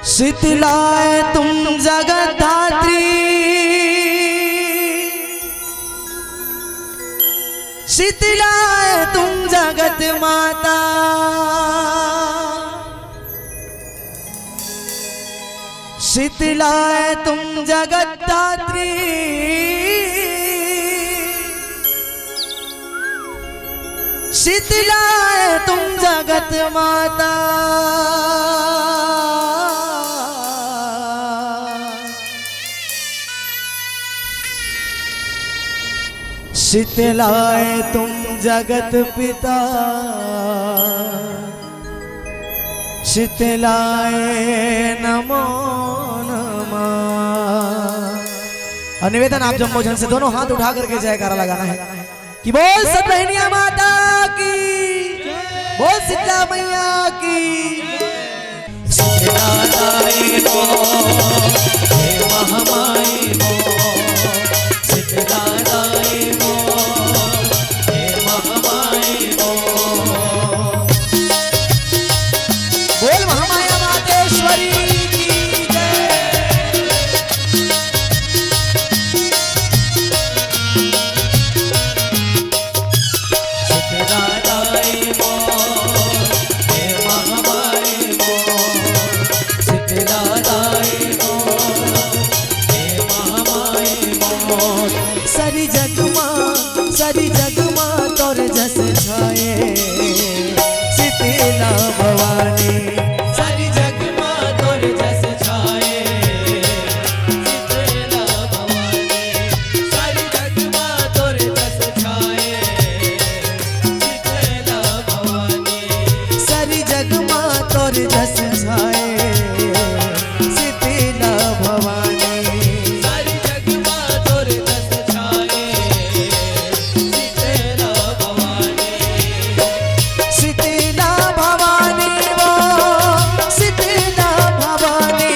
शीतलाय तुम जगद्धात्री, शीतलाय तुम जगत माता, शीतलाय तुम जगद्धात्री, शीतलाय तुम जगत माता। शीतलाय तुम जगत पिता, शीतलाय नमो नमः। और निवेदन आप जम्बो जन से दोनों हाथ उठा करके जयकारा लगाना है कि बोल सतबहनिया माता की, बोल शीतला मैया की। शीतलाय मो हे महामाई मो, शीतलाय मो हे महामाई मो। बोल महामाया मातेश्वरी की जय। शीतलाय मो हे महामाई मो, शीतलाय मो हे महामाई मो। सारी जगमा तोर जस छाए शीतला भवानी, सारी जगमा तोर जस छाए शीतला भवानी, सारी जगमा तोर जस छाए शीतला भवानी, सारी जगमा तोर जस छाए शीतला भवानी, सारी जगमा तोर जस छाए शीतला भवानी। शीतला भवानी वो शीतला भवानी,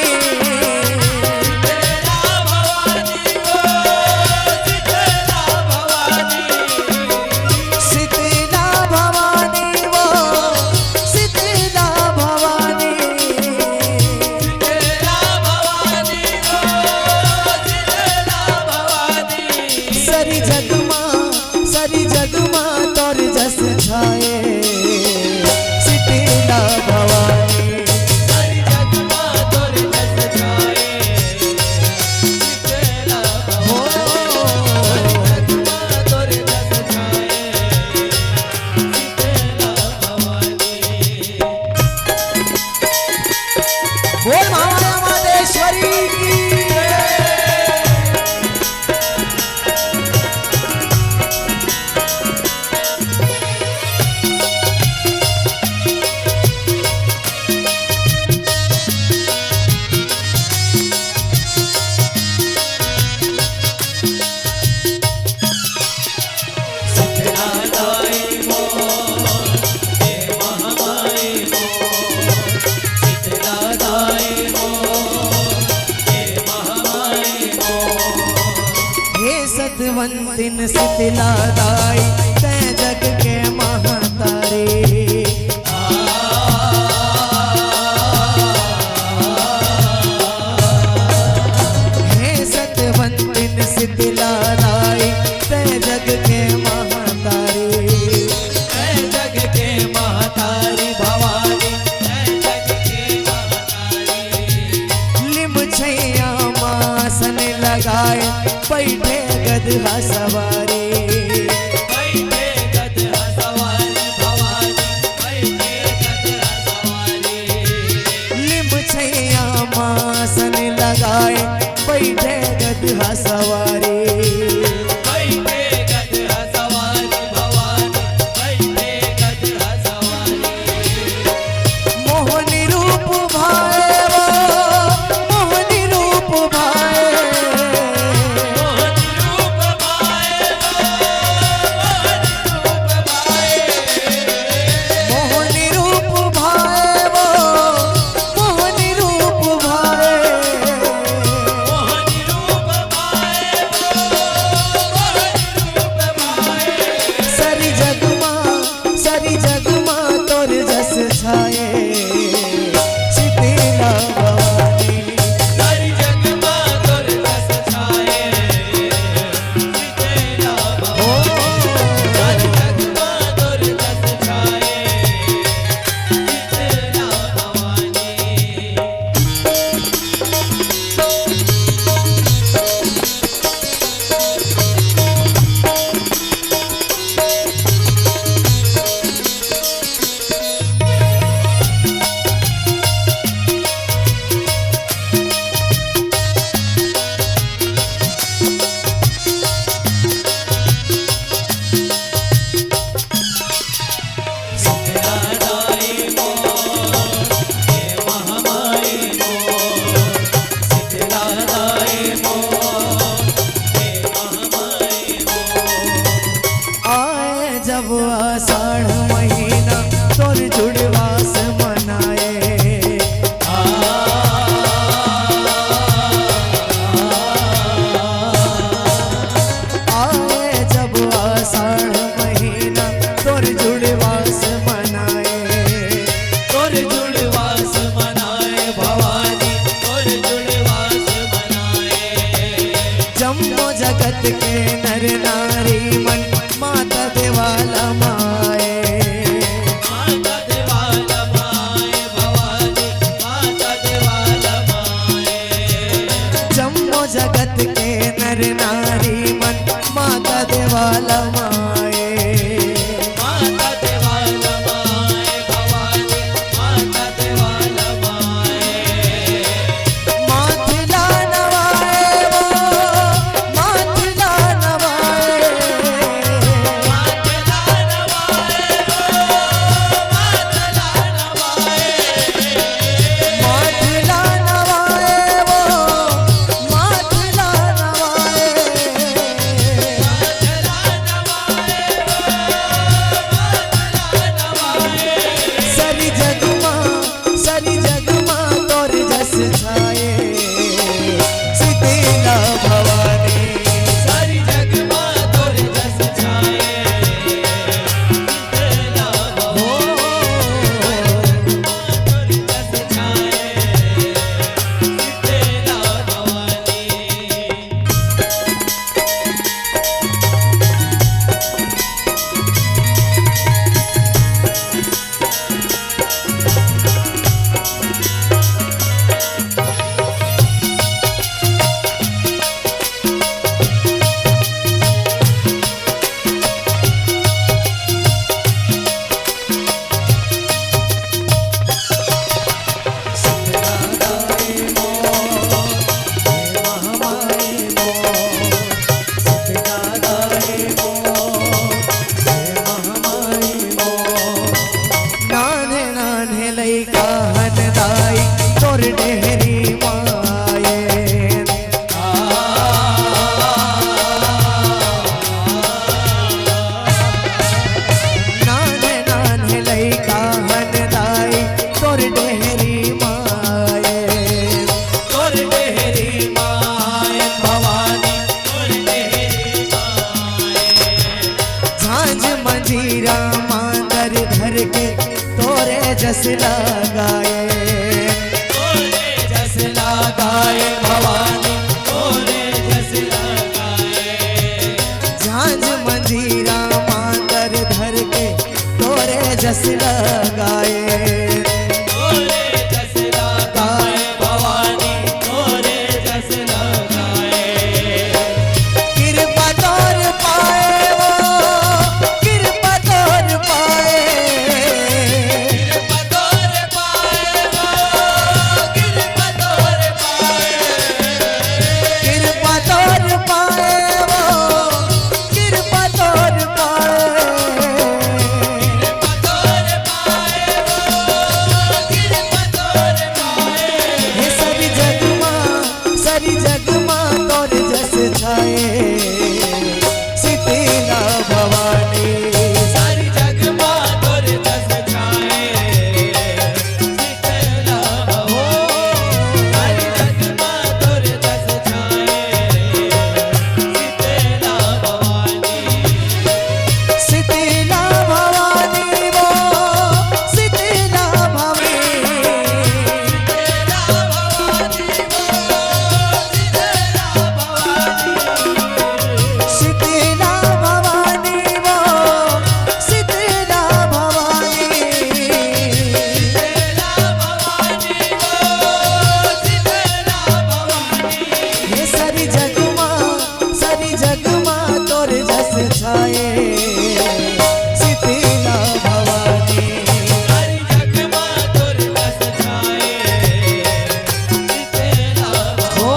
शीतला भवानी वो शीतला भवानी, सारी जगमा तोर जस छाए शीतला भवानी, सारी जगमा तोर जस छाए शीतला भवानी, जगमा तोर जस छाए शीतला भवानी। बोल महामाया मातेश्वरी की जय। सतवंतिन शीतलादाई तै जग के महतारी, हे सतवंतिन शीतलादाई तै जग के महतारी, तै जग के महतारी भवानी, तै जग के महतारी। लिम छैया मासन लगाए बैठे गदहा सवारी, बैठे गदहा सवारी भवानी, बैठे गदहा सवारी। लिम छैया मासन लगाए बैठे गदहा सवारी, बैठे गदहा सवारी भवानी, बैठे गदहा सवारी। मोहनी रूप भाए वो मोहनी रूप भाए, जगत के नर नारी मन माता देवाला माए, माता देवाला माए भवानी माता देवाला माए। जम्मो जगत के नर नारी मन माता देवाला माए, माता देवाला माए भवानी माता देवाला माए। माथला नवाए वो माथला नवाए, मातला नवाए वो मातला नवाए। माथला नवाए वो माथला नवाए, मातला नवाए वो मातला नवाए। सरी जगमा तोर जस छाए, शीतला भवानी सारी जग मां तोरे जस छाए। शीतला भवानी तोरे जस छाए। शीतला भवानी। नाने नाने लइका हनदाई तोर डेहरी माए, नाने नाने लइका हनदाई तोर डेहरी माए, तोरे डेहरी माए भवानी तोरे डेहरी माए। झांझ मंजीरा मांदर धर के तोरे जस लगाए, तोरे जस लगाए भवानी तोरे जस लगाए। झांझ मंजीरा मांदर धर के तोरे जस लगाए, तोरे जस लगाए भवानी तोरे जस लगाए। कृपा तोर पाए वो कृपा तोर पाए, कृपा तोरे पाए वो कृपा तोरे पाए। कृपा तोर पाए वो कृपा तोर पाए, कृपा तोरे पाए वो कृपा तोरे पाए। हे सरी जगमा तोर जस छाए, शीतला भवानी सारी जग मां तोरे जस छाए। शीतला भवानी सारी जग मां तोरे जस छाए। शीतला भवानी शीतला भवानी वो शीतला भवानी, शीतला भवानी वो शीतला भवानी। शीतला भवानी वो शीतला भवानी, शीतला भवानी वो शीतला भवानी। हे सरी जगमा तोर जस छाए, शीतला भवानी सारी जग मां तोरे जस छाए। शीतला हो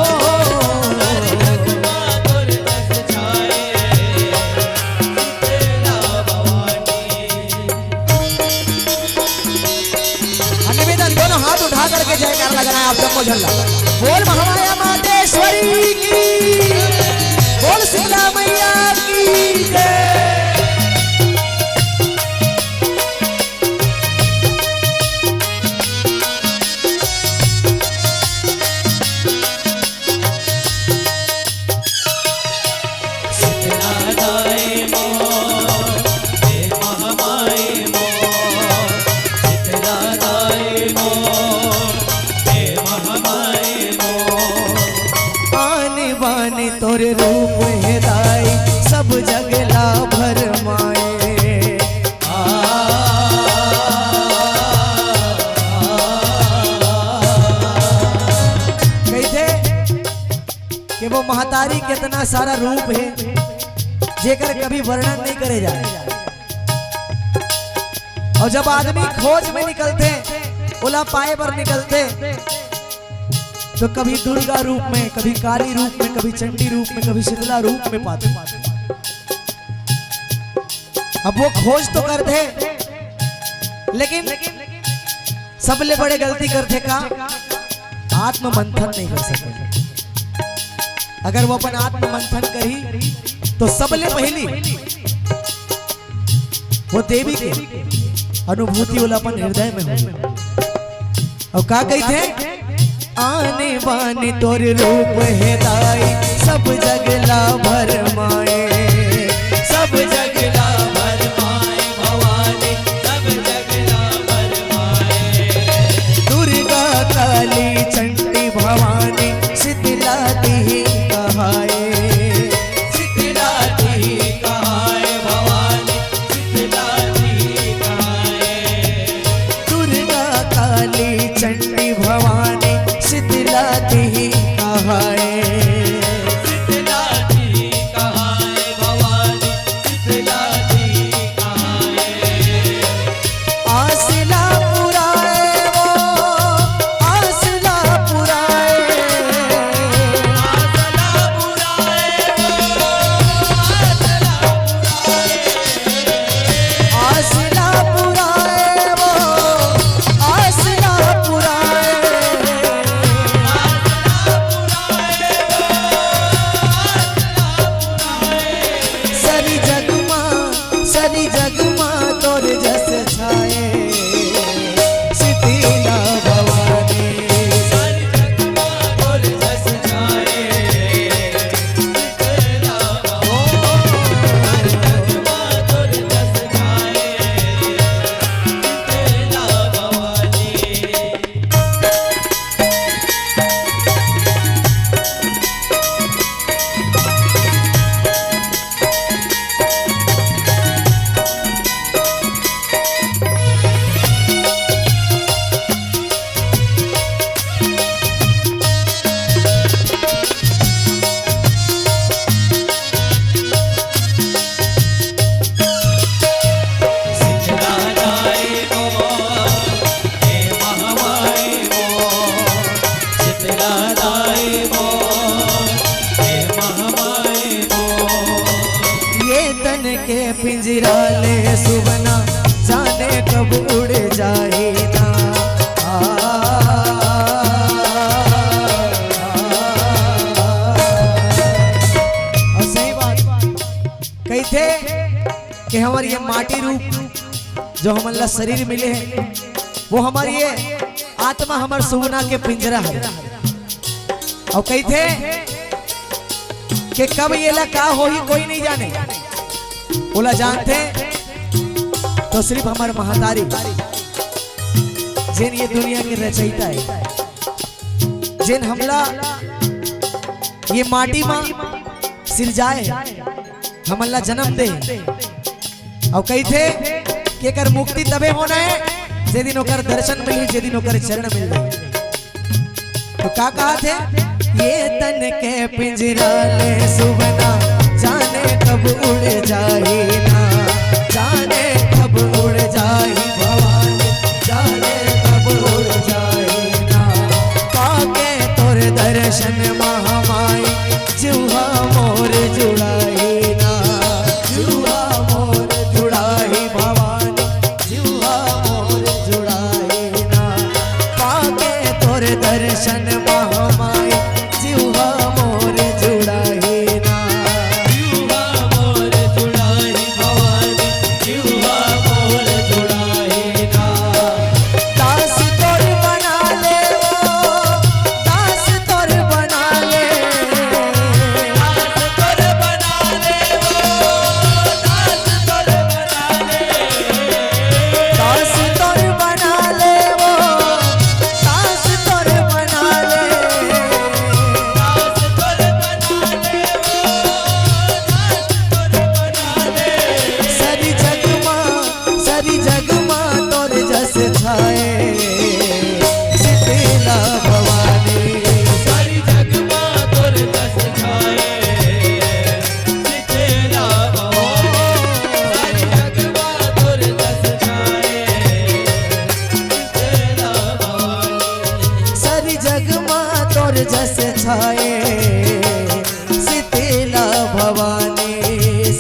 सारी जग मां तोरे जस छाए। शीतला भवानी। निवेदन दोनों हाथ उठा करके जयकार लगाना है आप सबको झल्ला। बोल महामाया मातेश्वरी की, बोल शीतला मैया की जय। शीतला दाई मोर हे महामाई मोर। शीतला दाई मोर हे महामाई मोर। आने बाने तोर रूप है महतारी कितना सारा रूप है जेकर कभी वर्णन नहीं करे जाए। और जब आदमी खोज में निकलते उला पाए पर निकलते तो कभी दुर्गा रूप में, कभी काली रूप में, कभी चंडी रूप में, कभी शीतला रूप में पाते। अब वो खोज तो करते लेकिन सबले बड़े गलती करते का आत्म मंथन नहीं कर सकते। अगर वो अपन आत्म मंथन करी तो सबले पहली वो देवी के अनुभूति वाला अपन हृदय में हो। और का कही थे, आने बाने तोर रूप है दाई, सब जगला भर माए, सब जगला भर माए भवानी, सब जगला भर माए। दुर्गा काली चंडी भवानी शीतला दी कहाए, शीतला दी कहाए भवानी, शीतला दी कहाए। दुर्गा काली चंडी भवानी शीतला दी कहाए। शीतला दी कहाए भवानी, शीतला दी कहाए। आसला पुराए वो, आसला पुराए, आसला पुराए वो, आसला आसला पुराए। पुराए वो, आसला पुराए। सरी जगमा तोर जस छाए, शीतला भवानी। सारी जगमा तोर जस छाए, शीतला भवानी। सारी जगमा तोर जस छाए, शीतला भवानी। ये तन के पिंजरा ले सुबना, जाने कब उड़ जाए ना। और सही बात कही थे कि हमारी ये माटी रूप जो हमारा शरीर मिले हैं वो हमारी ये आत्मा हमारे सुबना के पिंजरा है। और कही थे कि कब ये लगा हो ही कोई नहीं जाने, बोला जानते तो सिर्फ हमारे महतारी जिन ये दुनिया के रचयिता है, जिन हमला ये माटी मां सिरजाए हमला जन्म दे। और कही थे कि अगर मुक्ति तबे होना है जे दिन ओकर दर्शन मिली, जे दिन ओकर चरण मिल गए। तो का कहा थे, ये तन के पिंजरा ले सुबना, जाने कब उड़ जाए ना, जाने कब उड़ जाए भवानी, जाने कब उड़ जाए ना। पाके तोर दर्शन महामाई, जुहा मोर जुड़ाए ना, जुहा मोर जुड़ाए भवानी, जुहा मोर जुड़ाए ना। पाके तोर दर्शन महामाई, जुहा मोर जुड़ाए ना। जीवा मोर जुड़ाई भवानी, जीवा मोर जुड़ाई ना। दास तोर बना ले वो, दास तोर बना ले, दास तोर बना ले वो, दास तोर बना ले। दास तोर बना ले वो, दास तोर बना ले। जस छाए शीतला भवानी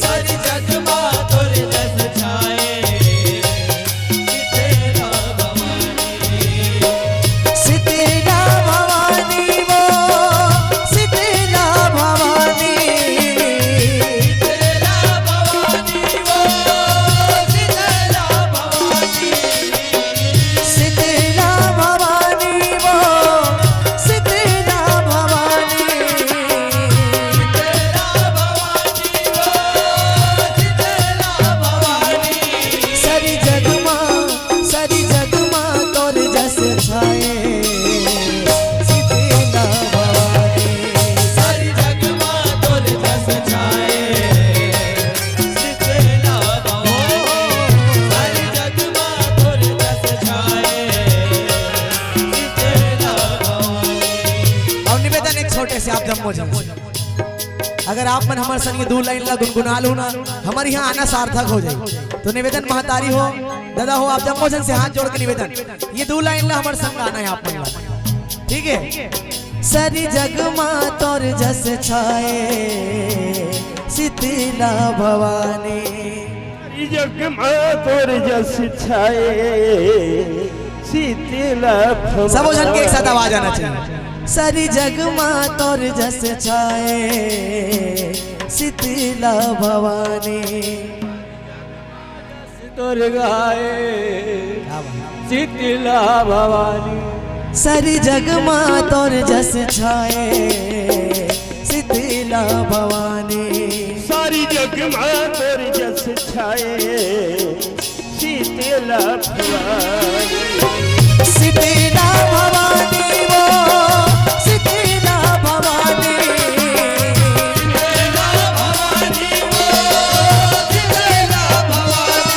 सारी जग मां तोर जस छाए शीतला भवानी शीतला भवानी वो शीतला भवानी शीतला भवानी वो शीतला भवानी शीतला भवानी वो शीतला भवानी शीतला भवानी वो शीतला भवानी सारी जग मां तोर जस छाए शीतला भवानी सारी जग मां तोर जस छाए शीतला भवानी सारी जग मां तोर जस छाए शीतला भवानी। और निवेदन एक छोटे से आप जम्मो जम अगर आप मन हमारे संग ये दो लाइन ला गुनगुना लो ना हमारे यहाँ आना सार्थक हो जाए तो निवेदन महतारी हो दादा हो आप जम्मो जन से हाथ जोड़ के निवेदन ये दो लाइन ला हमारे संग आना है आप मन ला। ठीक है सारी जग मां तोर जस छाए शीतला भवानी जग मां तोर जस छाए शीतला सब जन के एक साथ आवाज आना चाहिए सारी जग मां तोर जस छाए शीतला भवानी तोर गाए शीतला भवानी सारी जग मां तोर जस छाए शीतला भवानी सारी जग मां तोर जस छाए शीतला भवानी शीतला भवानी वो शीतला भवानी शीतला भवानी वो शीतला भवानी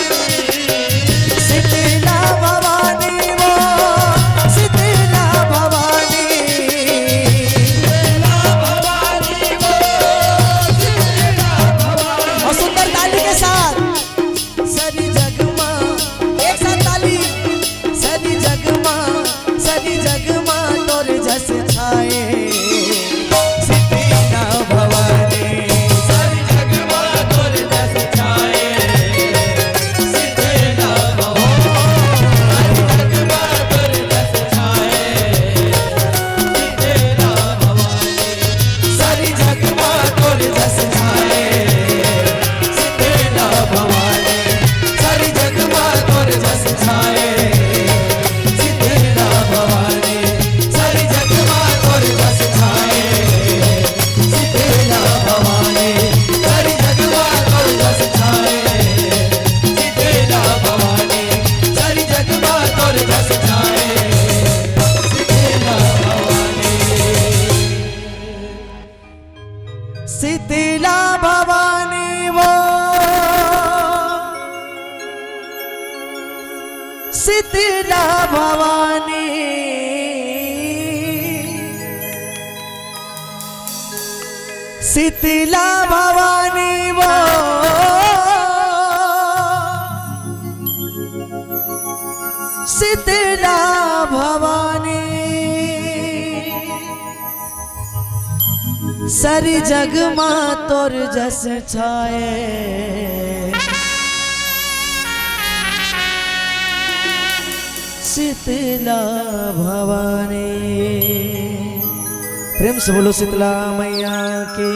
शीतला भवानी वो शीतला भवानी शीतला भवानी वो शीतला भवानी। और सुंदर ताली के साथ सारी जग मां एक साथ ताली सारी जग मां तोर जस छाए शीतला भवानी सारी जग मां तोर जस छाए शीतला भवानी सारी जग मां तोर जस छाए शीतला भवानी सारी जग मां तोर जस छाए शीतला भवानी सारी जग मां तोर जस छाए शीतला भवानी सारी जग मां तोर जस छाए शीतला भवानी सारी जग मां तोर जस छाए शीतला भवानी शीतला भवानी वो शीतला भवानी शीतला भवानी वो शीतला भवानी सारी जग मां तोर जस छाए शीतला भवानी। प्रेम से बोलो शीतला मैया की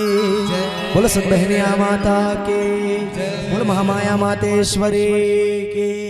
बोलो सब बहनिया माता की बोलो महामाया मातेश्वरी की।